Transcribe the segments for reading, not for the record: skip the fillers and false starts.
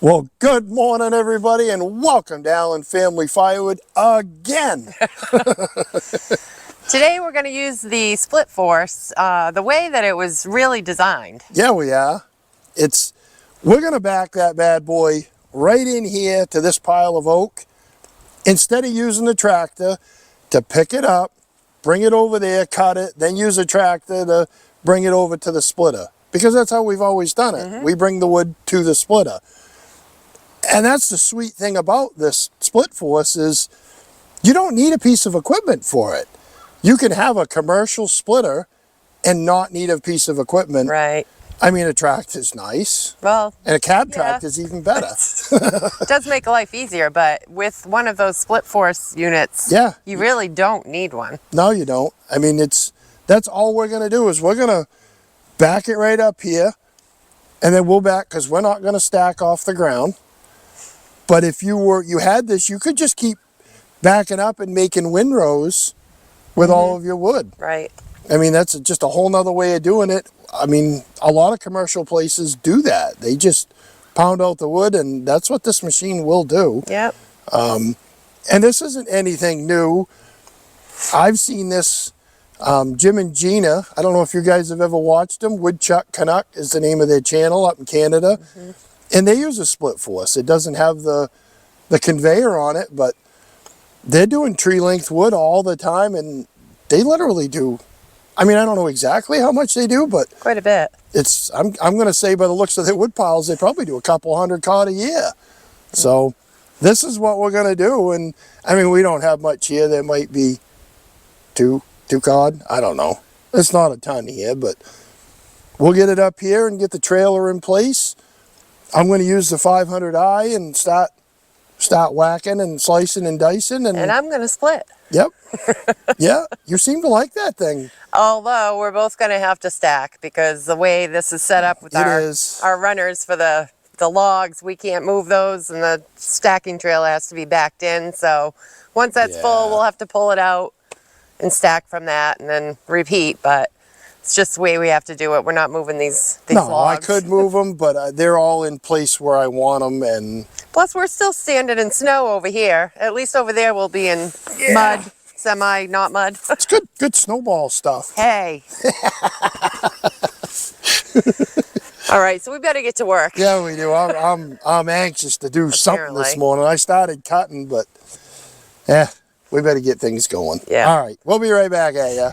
Well, good morning, everybody, and welcome to Allen Family Firewood again. Today we're going to use the split force the way that it was really designed. Yeah, we are. We're going to back that bad boy right in here to this pile of oak. Instead of using the tractor to pick it up, bring it over there, cut it, then use a tractor to bring it over to the splitter. Because that's how we've always done it. We bring the wood to the splitter. And that's the sweet thing about this split force is you don't need a piece of equipment for it. You can have a commercial splitter and not need a piece of equipment. Right. I mean, a tractor's nice. Well, and a cab tractor's even better. It does make life easier, but with one of those split force units, Yeah. you really don't need one. No, you don't. I mean, that's all we're going to do is we're going to back it right up here, and then we'll back, because we're not going to stack off the ground. But if you had this, you could just keep backing up and making windrows with all of your wood. Right. I mean, that's just a whole nother way of doing it. I mean, a lot of commercial places do that. They just pound out the wood, and that's what this machine will do. Yep. And this isn't anything new. I've seen this, Jim and Gina, I don't know if you guys have ever watched them. Woodchuck Canuck is the name of their channel up in Canada. And they use a split force. It doesn't have the conveyor on it, but they're doing tree length wood all the time, and they literally do. I mean, I don't know exactly how much they do, but Quite a bit. I'm going to say by the looks of their wood piles, they probably do a couple hundred cod a year. So this is what we're going to do. And I mean, we don't have much here. There might be two cod. I don't know. It's not a ton here, but we'll get it up here and get the trailer in place. I'm going to use the 500i and start whacking and slicing and dicing. And I'm going to split. Yep. Yeah, you seem to like that thing. Although we're both going to have to stack because the way this is set up with our runners for the logs, we can't move those, and the stacking trailer has to be backed in. So once that's full, we'll have to pull it out and stack from that and then repeat. But it's just the way we have to do it. We're not moving these logs. No, I could move them, but they're all in place where I want them. And plus, we're still standing in snow over here. At least over there, we'll be in mud, semi, not mud. It's good snowball stuff. Hey. All right, so we better get to work. Yeah, we do. I'm anxious to do something this morning. I started cutting, but we better get things going. Yeah. All right, we'll be right back at ya.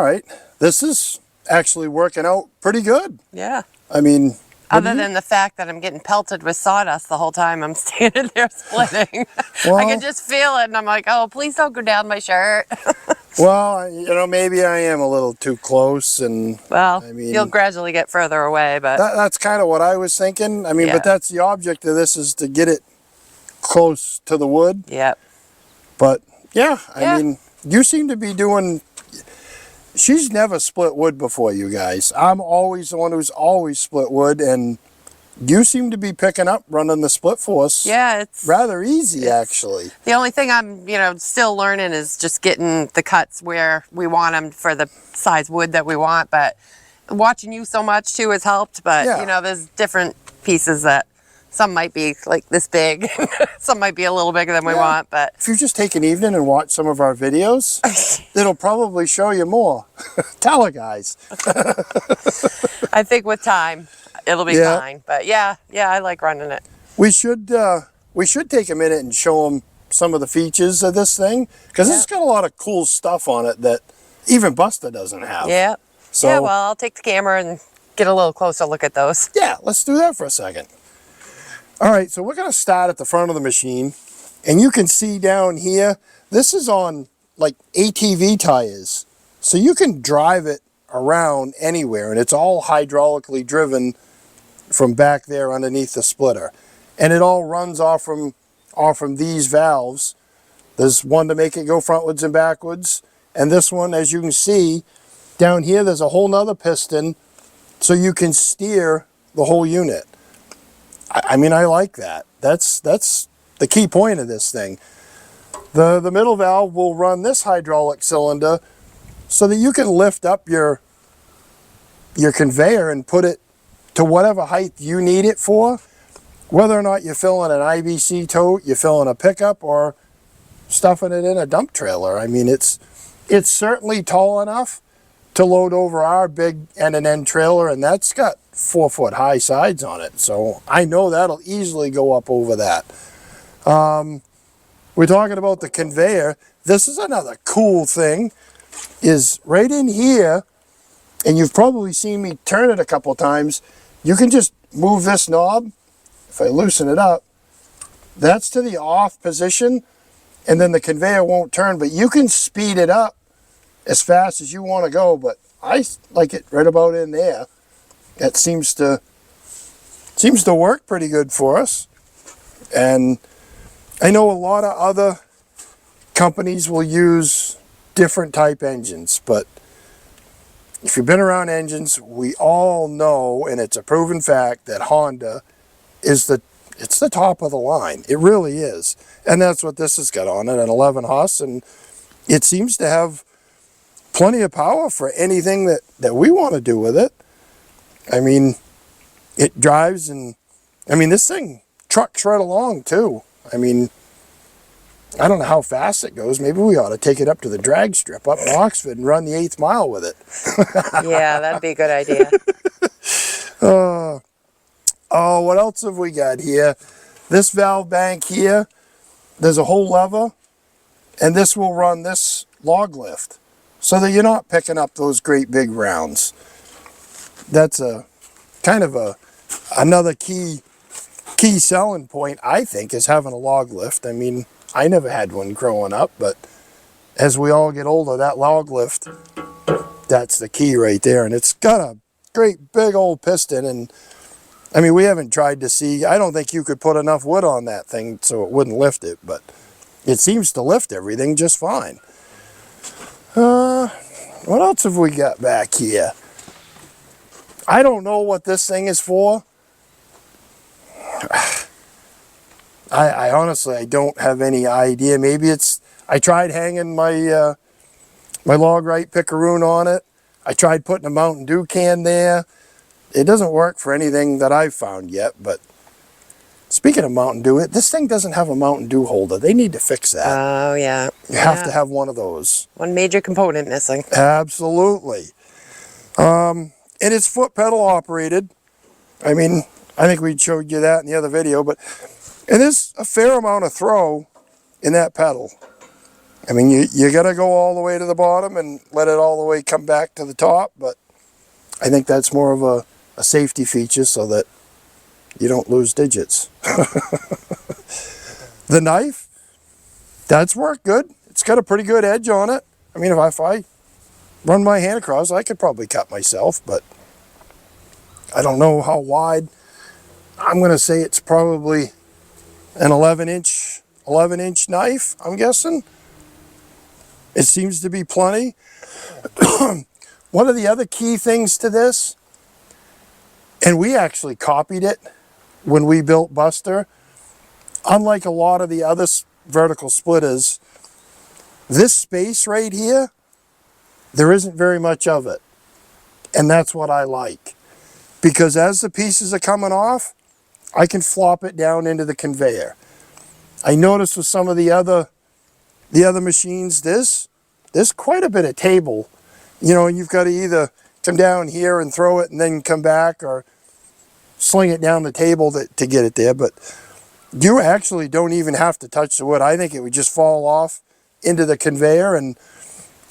right. This is actually working out pretty good. Yeah. I mean, other than the fact that I'm getting pelted with sawdust the whole time I'm standing there splitting. Well, I can just feel it, and I'm like, oh, please don't go down my shirt. Well, you know, maybe I am a little too close, and well, I mean, you'll gradually get further away, but that's kind of what I was thinking. I mean, yeah. But that's the object of this, is to get it close to the wood. Yep. But yeah, I mean, you seem to be doing. She's never split wood before, you guys. I'm always the one who's always split wood, and you seem to be picking up running the split force. Yeah, it's rather easy, actually. The only thing I'm, still learning is just getting the cuts where we want them for the size wood that we want. But watching you so much too has helped. But there's different pieces that some might be like this big, some might be a little bigger than we want. But if you just take an evening and watch some of our videos, it'll probably show you more. Tell her, guys. I think with time it'll be fine. But yeah, I like running it. We should take a minute and show them some of the features of this thing, because it's got a lot of cool stuff on it that even Busta doesn't have. Yeah. So, yeah, well, I'll take the camera and get a little closer look at those. Yeah, let's do that for a second. All right, so we're going to start at the front of the machine, and you can see down here, this is on like ATV tires. So you can drive it around anywhere, and it's all hydraulically driven from back there underneath the splitter. And it all runs off from these valves. There's one to make it go frontwards and backwards. And this one, as you can see, down here there's a whole nother piston, so you can steer the whole unit. I mean, I like that. That's the key point of this thing. The middle valve will run this hydraulic cylinder so that you can lift up your conveyor and put it to whatever height you need it for, whether or not you're filling an IBC tote, you're filling a pickup, or stuffing it in a dump trailer. I mean, it's certainly tall enough to load over our big end-to-end trailer, and that's got 4-foot high sides on it, so I know that'll easily go up over that. We're talking about the conveyor. This is another cool thing, is right in here, and you've probably seen me turn it a couple times, you can just move this knob. If I loosen it up, that's to the off position, and then the conveyor won't turn, but you can speed it up as fast as you want to go, but I like it right about in there. That seems to work pretty good for us. And I know a lot of other companies will use different type engines, but if you've been around engines, we all know, and it's a proven fact, that Honda is it's the top of the line. It really is. And that's what this has got on it, an 11 Huss, and it seems to have plenty of power for anything that we want to do with it. I mean, it drives, and I mean, this thing trucks right along too. I mean, I don't know how fast it goes. Maybe we ought to take it up to the drag strip up in Oxford and run the 8th mile with it. Yeah, that'd be a good idea. Oh, what else have we got here? This valve bank here, there's a whole lever, and this will run this log lift, so that you're not picking up those great big rounds. That's a kind of another key selling point, I think, is having a log lift. I mean, I never had one growing up, but as we all get older, that log lift, that's the key right there. And it's got a great big old piston, and I mean, we haven't tried to see, I don't think you could put enough wood on that thing so it wouldn't lift it, but it seems to lift everything just fine. What else have we got back here? I don't know what this thing is for. I honestly, I don't have any idea. Maybe I tried hanging my my log right picaroon on it. I tried putting a Mountain Dew can there. It doesn't work for anything that I've found yet, but speaking of Mountain Dew, this thing doesn't have a Mountain Dew holder. They need to fix that. Oh, yeah. You have to have one of those. One major component missing. Absolutely. And it's foot pedal operated. I mean, I think we showed you that in the other video, but and there's a fair amount of throw in that pedal. I mean, you got to go all the way to the bottom and let it all the way come back to the top, but I think that's more of a safety feature so that you don't lose digits. The knife, that's worked good. It's got a pretty good edge on it. I mean, if I run my hand across, I could probably cut myself, but I don't know how wide. I'm going to say it's probably an 11-inch knife, I'm guessing. It seems to be plenty. One of the other key things to this, and we actually copied it when we built Buster, unlike a lot of the other vertical splitters, this space right here, there isn't very much of it. And that's what I like. Because as the pieces are coming off, I can flop it down into the conveyor. I noticed with some of the other machines, there's quite a bit of table. You know, and you've got to either come down here and throw it and then come back, or sling it down the table to get it there. But you actually don't even have to touch the wood. I think it would just fall off into the conveyor, and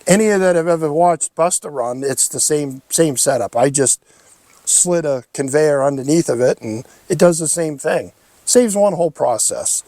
any of that have ever watched Buster run, it's the same setup. I just slid a conveyor underneath of it and it does the same thing. Saves one whole process.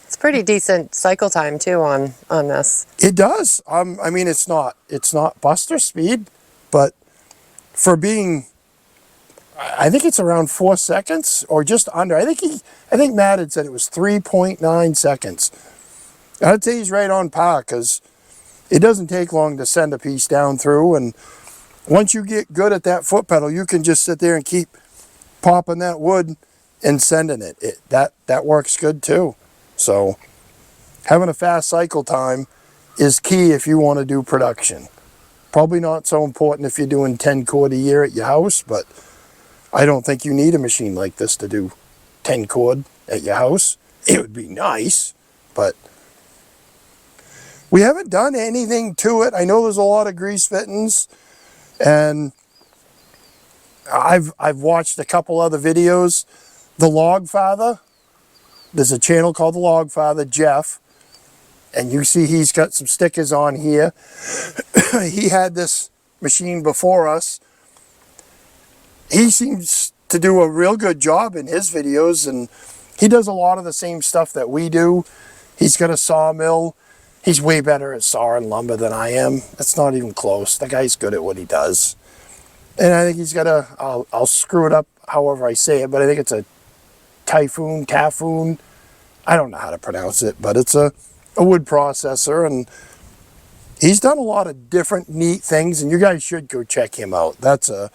It's pretty decent cycle time too on this. It does. I mean, it's not Buster speed, but for being, I think it's around 4 seconds or just under. I think Matt had said it was 3.9 seconds. I'd say he's right on par, because it doesn't take long to send a piece down through, and once you get good at that foot pedal, you can just sit there and keep popping that wood and sending it. That works good too. So having a fast cycle time is key if you want to do production. Probably not so important if you're doing 10 cord a year at your house, but I don't think you need a machine like this to do 10 cord at your house. It would be nice, but we haven't done anything to it. I know there's a lot of grease fittings, and I've watched a couple other videos. The Log Father, there's a channel called The Log Father, Jeff, and you see he's got some stickers on here. He had this machine before us. He seems to do a real good job in his videos, and he does a lot of the same stuff that we do. He's got a sawmill. He's way better at sawing lumber than I am. That's not even close. The guy's good at what he does. And I think he's got I'll screw it up however I say it, but I think it's a Typhoon. I don't know how to pronounce it, but it's a wood processor, and he's done a lot of different neat things, and you guys should go check him out. That's a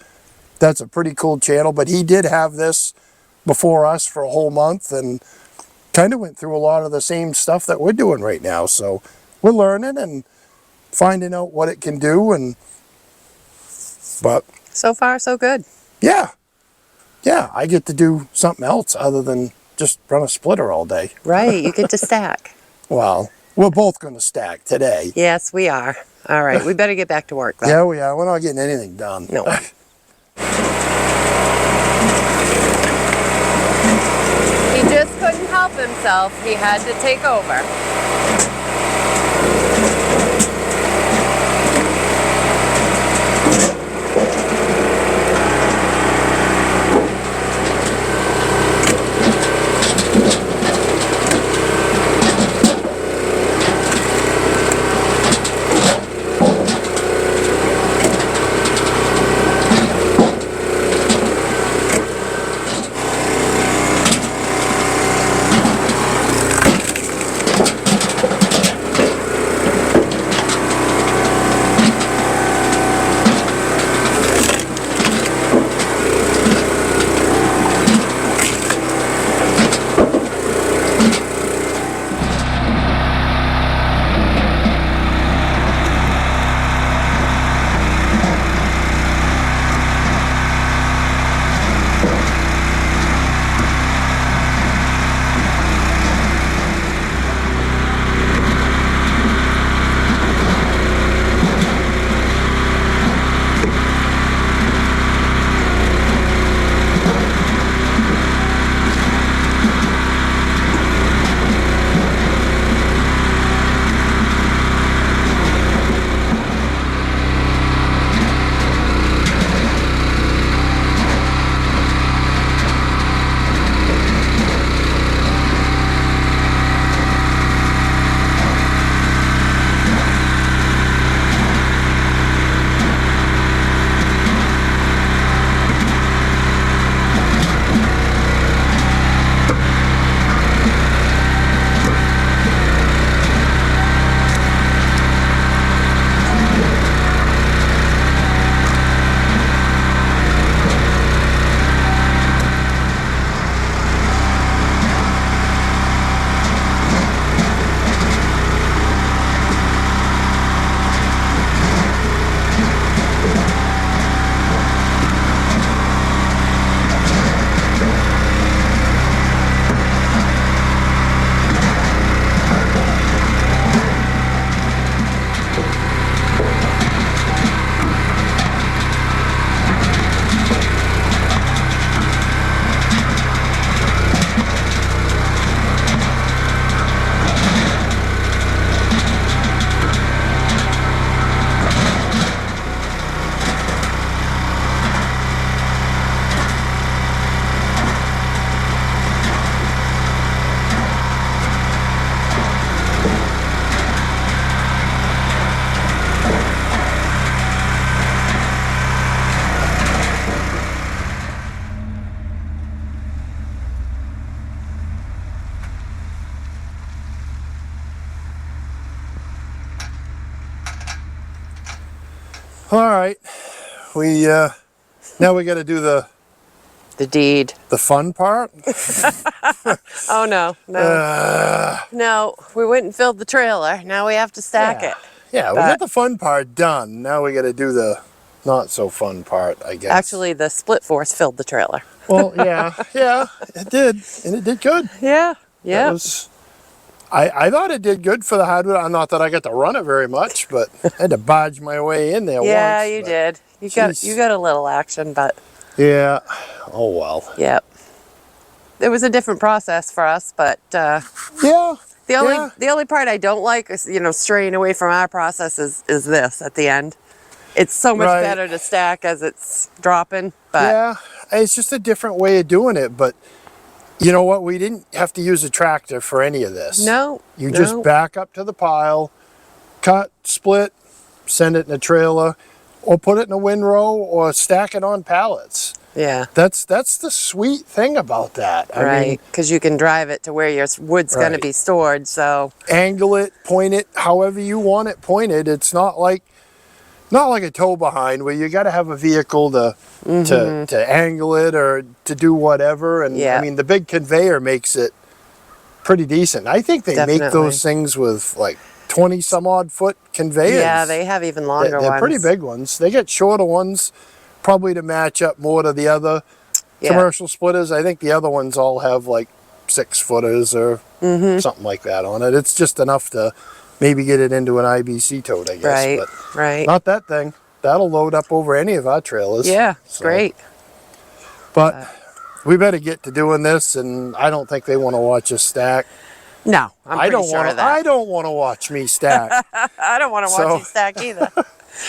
pretty cool channel, but he did have this before us for a whole month, and kind of went through a lot of the same stuff that we're doing right now. So we're learning and finding out what it can do, but so far so good. Yeah, I get to do something else other than just run a splitter all day. Right, you get to stack. Well, we're both going to stack today. Yes, we are. All right, we better get back to work, though. Yeah, we are. We're not getting anything done. No. He just couldn't help himself. He had to take over. All right. We now we got to do the deed. the fun part. Oh no, no. We went and filled the trailer. Now we have to stack it. Yeah, we But got the fun part done. Now we got to do the not so fun part, I guess. actually, the split force filled the trailer. Well, yeah, it did, and it did good. Yeah, yeah. That was, I thought it did good for the hardwood. Not that I got to run it very much, but I had to barge my way in there Yeah, once. you but, did. You got a little action, but yeah. Oh well. yeah. It was a different process for us, but Yeah. the only part I don't like is, straying away from our process is this at the end. It's so much Right. better to stack as it's dropping, but Yeah, it's just a different way of doing it, but you know what? We didn't have to use a tractor for any of this. no. You just back up to the pile, cut, split, send it in a trailer, or put it in a windrow, or stack it on pallets. Yeah. That's the sweet thing about that. I mean, Right, because you can drive it to where your wood's going to Right. be stored, so angle it, point it, however you want it pointed. It's not like a tow behind where you got to have a vehicle to angle it or to do whatever. And Yeah. I mean, the big conveyor makes it pretty decent. I think they make Definitely. those things with like 20 some odd foot conveyors. yeah, they have even longer They're ones. pretty big ones. They get shorter ones probably to match up more to the other Yeah. commercial splitters. I think the other ones all have like 6-footers or something like that on it. It's just enough to maybe get it into an IBC tote, I guess. Right, But right. not that thing. That'll load up over any of our trailers. Yeah, it's So, great. But we better get to doing this, and I don't think they want to watch us stack. No, I'm pretty don't sure want of that. I don't want to watch me stack. I don't want to watch So- you stack either,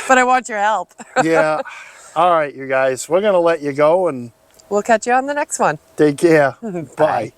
but I want your help. Yeah. All right, you guys. We're going to let you go and We'll catch you on the next one. take care. Bye.